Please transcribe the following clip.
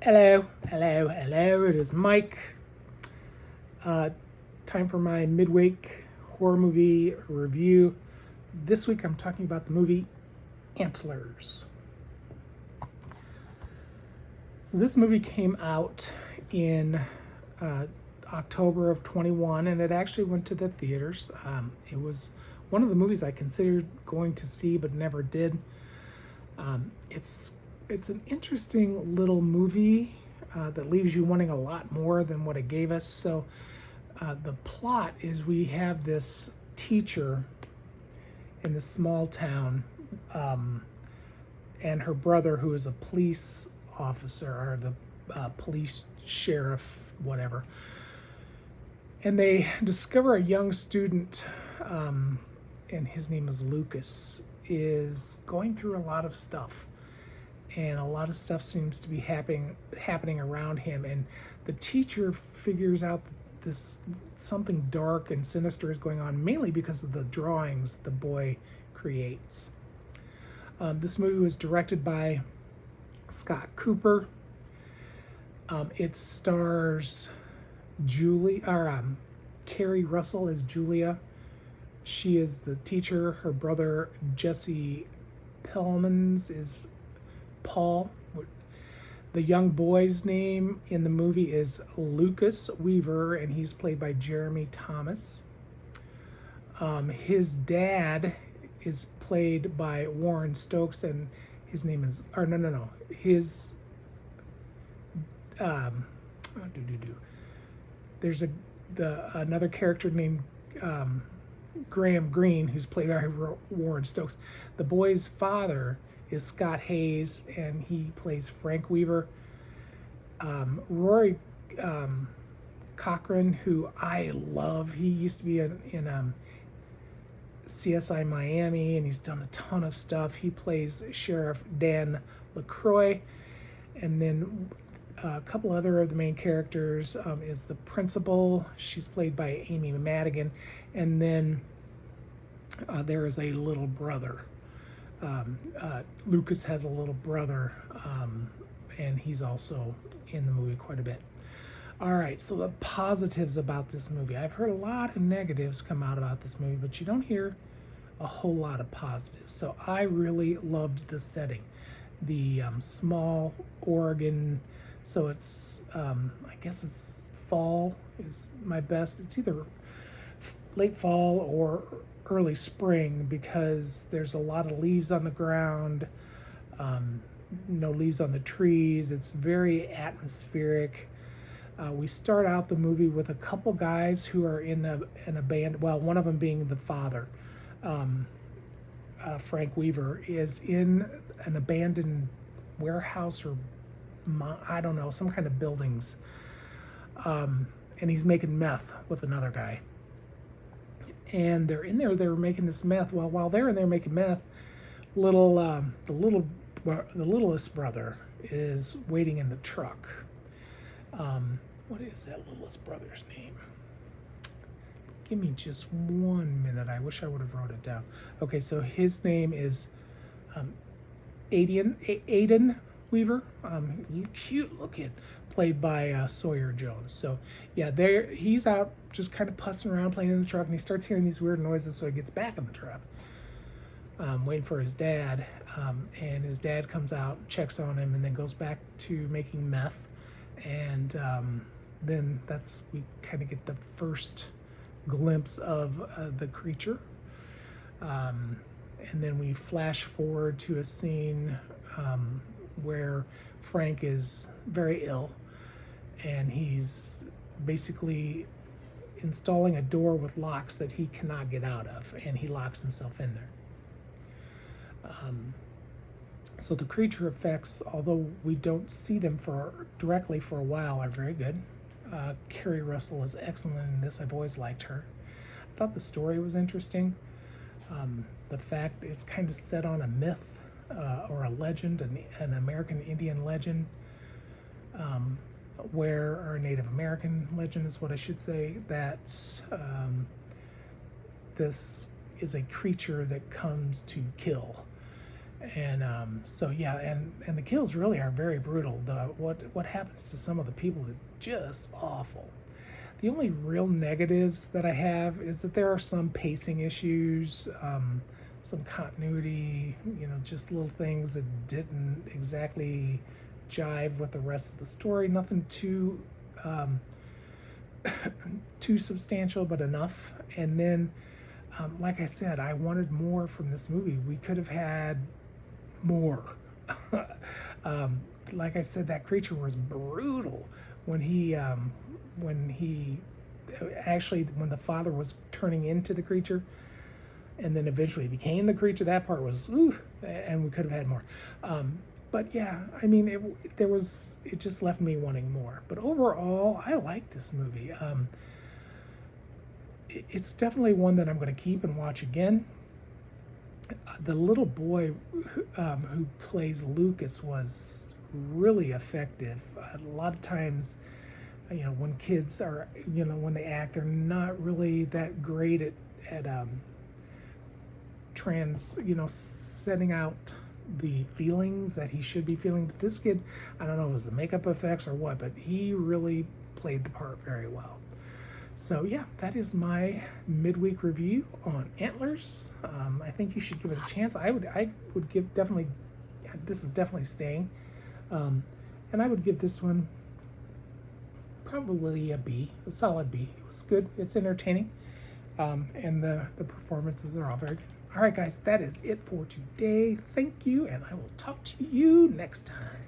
Hello. It is Mike. Time for my midweek horror movie review. This week I'm talking about the movie Antlers. So this movie came out in October of 21, and it actually went to the theaters. It was one of the movies I considered going to see but never did. It's an interesting little movie that leaves you wanting a lot more than what it gave us. So the plot is we have this teacher in this small town and her brother, who is a police officer or the police sheriff, whatever. And they discover a young student, and his name is Lucas, is going through a lot of stuff. And a lot of stuff seems to be happening around him. And the teacher figures out that this something dark and sinister is going on, mainly because of the drawings the boy creates. This movie was directed by Scott Cooper. It stars Carrie Russell as Julia. She is the teacher. Her brother Jesse Plemons is Paul. The young boy's name in the movie is Lucas Weaver, and he's played by Jeremy Thomas. His dad is played by Warren Stokes, and his name is, his, there's another character named Graham Greene, who's played by Warren Stokes. The boy's father is Scott Hayes, and he plays Frank Weaver. Rory Cochran, who I love, he used to be in CSI Miami, and he's done a ton of stuff. He plays Sheriff Dan LaCroix. And then a couple other of the main characters is the principal. She's played by Amy Madigan. And then there is a little brother. Lucas has a little brother, and he's also in the movie quite a bit. All right, so the positives about this movie. I've heard a lot of negatives come out about this movie, but you don't hear a whole lot of positives. So I really loved the setting. The small Oregon, so it's, I guess it's fall is my best. It's either late fall or early spring, because there's a lot of leaves on the ground, no leaves on the trees. It's very atmospheric. We start out the movie with a couple guys who are in a band. Well, one of them being the father, Frank Weaver, is in an abandoned warehouse or I don't know, some kind of buildings, and he's making meth with another guy. And they're in there. They're making this meth. Well, while they're in there making meth, the littlest brother is waiting in the truck. What is that littlest brother's name? Give me just 1 minute. I wish I would have wrote it down. Okay, so his name is Aiden Weaver. Cute looking, played by Sawyer Jones. So yeah, he's out just kind of putzing around playing in the truck, and he starts hearing these weird noises, so he gets back in the truck, waiting for his dad. And his dad comes out, checks on him, and then goes back to making meth. And then we kind of get the first glimpse of the creature. And then we flash forward to a scene where Frank is very ill, and he's basically installing a door with locks that he cannot get out of, and he locks himself in there. So the creature effects, although we don't see them directly for a while, are very good. Carrie Russell is excellent in this. I've always liked her. I thought the story was interesting. The fact it's kind of set on a myth or a legend, an American Indian legend, or a Native American legend is what I should say, that this is a creature that comes to kill. And so yeah, and the kills really are very brutal. What happens to some of the people is just awful. The only real negatives that I have is that there are some pacing issues, some continuity, just little things that didn't exactly jive with the rest of the story. Nothing too substantial, but enough. And then, like I said, I wanted more from this movie. We could have had more. Like I said, that creature was brutal when he actually when the father was turning into the creature, and then eventually became the creature. That part was, ooh, and we could have had more. But yeah, I mean, it just left me wanting more. But overall, I like this movie. It's definitely one that I'm going to keep and watch again. The little boy who plays Lucas was really effective. A lot of times, when kids are, when they act, they're not really that great at setting out the feelings that he should be feeling. But this kid, I don't know if it was the makeup effects or what, but he really played the part very well. So yeah, that is my midweek review on Antlers. I think you should give it a chance. I would give definitely. This is definitely staying, and I would give this one probably a B, a solid B. It was good. It's entertaining, and the performances are all very good. All right, guys, that is it for today. Thank you, and I will talk to you next time.